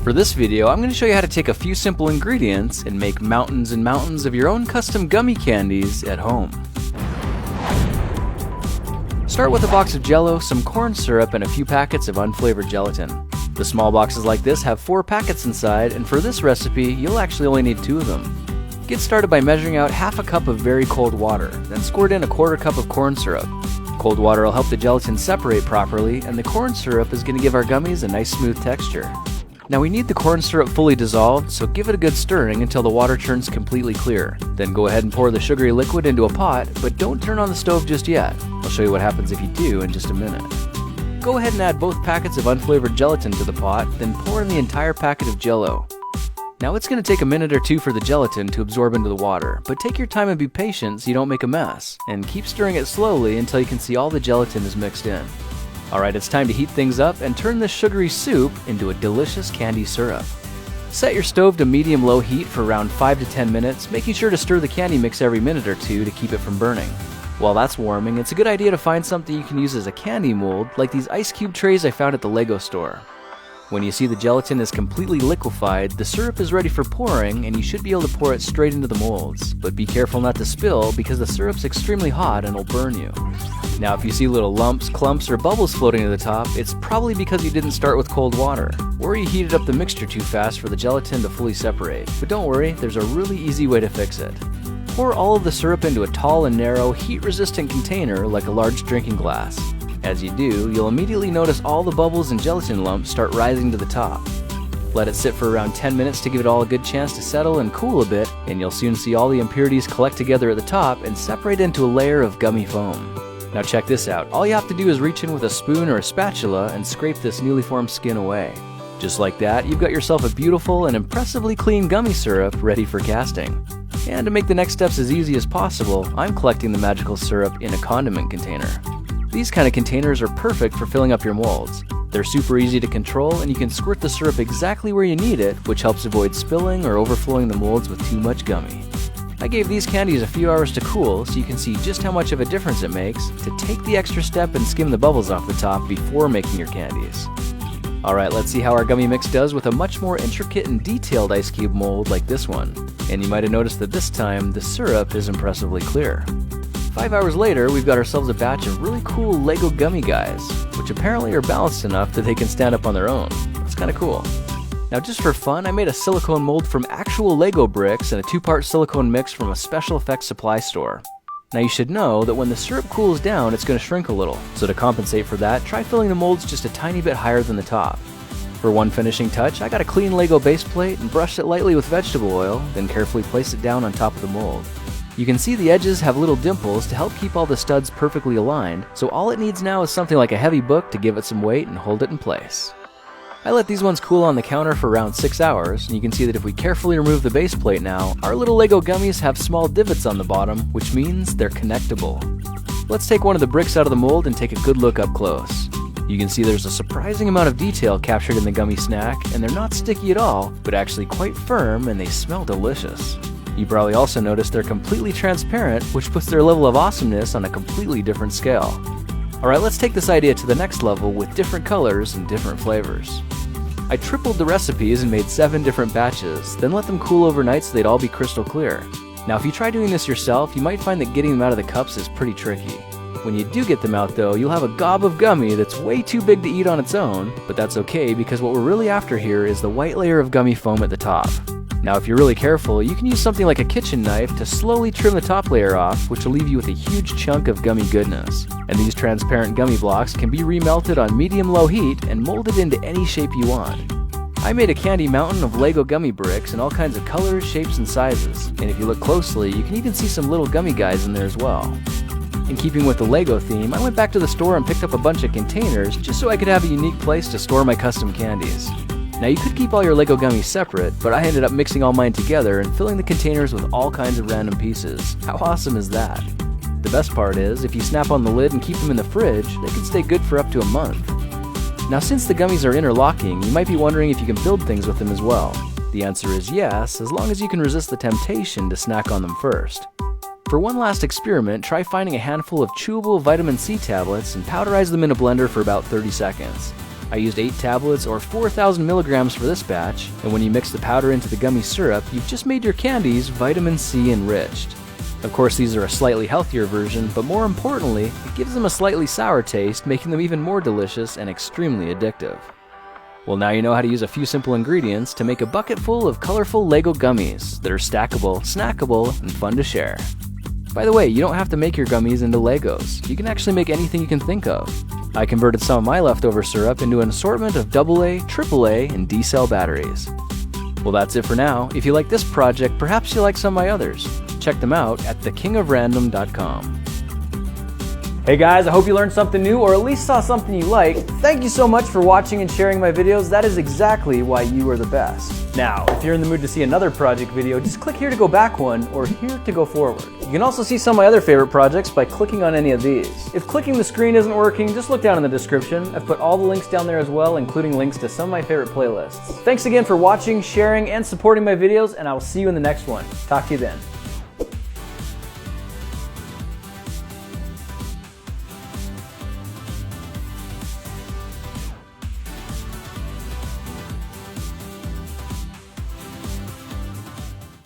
For this video, I'm going to show you how to take a few simple ingredients and make mountains and mountains of your own custom gummy candies at home. Start with a box of Jell-O, some corn syrup, and a few packets of unflavored gelatin. The small boxes like this have 4 packets inside, and for this recipe, you'll actually only need 2 of them. Get started by measuring out half a cup of very cold water, then squirt in a 1/4 cup of corn syrup. Cold water will help the gelatin separate properly, and the corn syrup is going to give our gummies a nice smooth texture. Now we need the corn syrup fully dissolved, so give it a good stirring until the water turns completely clear. Then go ahead and pour the sugary liquid into a pot, but don't turn on the stove just yet. I'll show you what happens if you do in just a minute. Go ahead and add both packets of unflavored gelatin to the pot, then pour in the entire packet of Jell-O. Now it's going to take a minute or 2 for the gelatin to absorb into the water, but take your time and be patient so you don't make a mess, and keep stirring it slowly until you can see all the gelatin is mixed in. Alright, it's time to heat things up and turn this sugary soup into a delicious candy syrup. Set your stove to medium-low heat for around 5 to 10 minutes, making sure to stir the candy mix every minute or 2 to keep it from burning. While that's warming, it's a good idea to find something you can use as a candy mold, like these ice cube trays I found at the Lego store. When you see the gelatin is completely liquefied, the syrup is ready for pouring, and you should be able to pour it straight into the molds. But be careful not to spill, because the syrup's extremely hot and will burn you. Now if you see little lumps, clumps, or bubbles floating to the top, it's probably because you didn't start with cold water, or you heated up the mixture too fast for the gelatin to fully separate. But don't worry, there's a really easy way to fix it. Pour all of the syrup into a tall and narrow, heat-resistant container like a large drinking glass. As you do, you'll immediately notice all the bubbles and gelatin lumps start rising to the top. Let it sit for around 10 minutes to give it all a good chance to settle and cool a bit, and you'll soon see all the impurities collect together at the top and separate into a layer of gummy foam. Now check this out. All you have to do is reach in with a spoon or a spatula and scrape this newly formed skin away. Just like that, you've got yourself a beautiful and impressively clean gummy syrup ready for casting. And to make the next steps as easy as possible, I'm collecting the magical syrup in a condiment container. These kind of containers are perfect for filling up your molds. They're super easy to control, and you can squirt the syrup exactly where you need it, which helps avoid spilling or overflowing the molds with too much gummy. I gave these candies a few hours to cool so you can see just how much of a difference it makes to take the extra step and skim the bubbles off the top before making your candies. Alright, let's see how our gummy mix does with a much more intricate and detailed ice cube mold like this one. And you might have noticed that this time, the syrup is impressively clear. 5 hours later, we've got ourselves a batch of really cool Lego gummy guys, which apparently are balanced enough that they can stand up on their own. That's kinda cool. Now just for fun, I made a silicone mold from actual Lego bricks and a 2-part silicone mix from a special effects supply store. Now you should know that when the syrup cools down, it's going to shrink a little, so to compensate for that, try filling the molds just a tiny bit higher than the top. For one finishing touch, I got a clean Lego base plate and brushed it lightly with vegetable oil, then carefully placed it down on top of the mold. You can see the edges have little dimples to help keep all the studs perfectly aligned, so all it needs now is something like a heavy book to give it some weight and hold it in place. I let these ones cool on the counter for around 6 hours, and you can see that if we carefully remove the base plate now, our little Lego gummies have small divots on the bottom, which means they're connectable. Let's take one of the bricks out of the mold and take a good look up close. You can see there's a surprising amount of detail captured in the gummy snack, and they're not sticky at all, but actually quite firm, and they smell delicious. You probably also noticed they're completely transparent, which puts their level of awesomeness on a completely different scale. Alright, let's take this idea to the next level with different colors and different flavors. I tripled the recipes and made 7 different batches, then let them cool overnight so they'd all be crystal clear. Now if you try doing this yourself, you might find that getting them out of the cups is pretty tricky. When you do get them out though, you'll have a gob of gummy that's way too big to eat on its own, but that's okay because what we're really after here is the white layer of gummy foam at the top. Now if you're really careful, you can use something like a kitchen knife to slowly trim the top layer off, which will leave you with a huge chunk of gummy goodness. And these transparent gummy blocks can be remelted on medium-low heat and molded into any shape you want. I made a candy mountain of Lego gummy bricks in all kinds of colors, shapes, and sizes. And if you look closely, you can even see some little gummy guys in there as well. In keeping with the Lego theme, I went back to the store and picked up a bunch of containers just so I could have a unique place to store my custom candies. Now you could keep all your Lego gummies separate, but I ended up mixing all mine together and filling the containers with all kinds of random pieces. How awesome is that? The best part is, if you snap on the lid and keep them in the fridge, they can stay good for up to a month. Now since the gummies are interlocking, you might be wondering if you can build things with them as well. The answer is yes, as long as you can resist the temptation to snack on them first. For one last experiment, try finding a handful of chewable vitamin C tablets and powderize them in a blender for about 30 seconds. I used 8 tablets or 4,000 milligrams for this batch, and when you mix the powder into the gummy syrup, you've just made your candies vitamin C enriched. Of course, these are a slightly healthier version, but more importantly, it gives them a slightly sour taste, making them even more delicious and extremely addictive. Well, now you know how to use a few simple ingredients to make a bucket full of colorful Lego gummies that are stackable, snackable, and fun to share. By the way, you don't have to make your gummies into Legos. You can actually make anything you can think of. I converted some of my leftover syrup into an assortment of AA, AAA, and D-cell batteries. Well, that's it for now. If you like this project, perhaps you like some of my others. Check them out at thekingofrandom.com. Hey guys, I hope you learned something new or at least saw something you like. Thank you so much for watching and sharing my videos. That is exactly why you are the best. Now, if you're in the mood to see another project video, just click here to go back one or here to go forward. You can also see some of my other favorite projects by clicking on any of these. If clicking the screen isn't working, just look down in the description. I've put all the links down there as well, including links to some of my favorite playlists. Thanks again for watching, sharing, and supporting my videos, and I will see you in the next one. Talk to you then.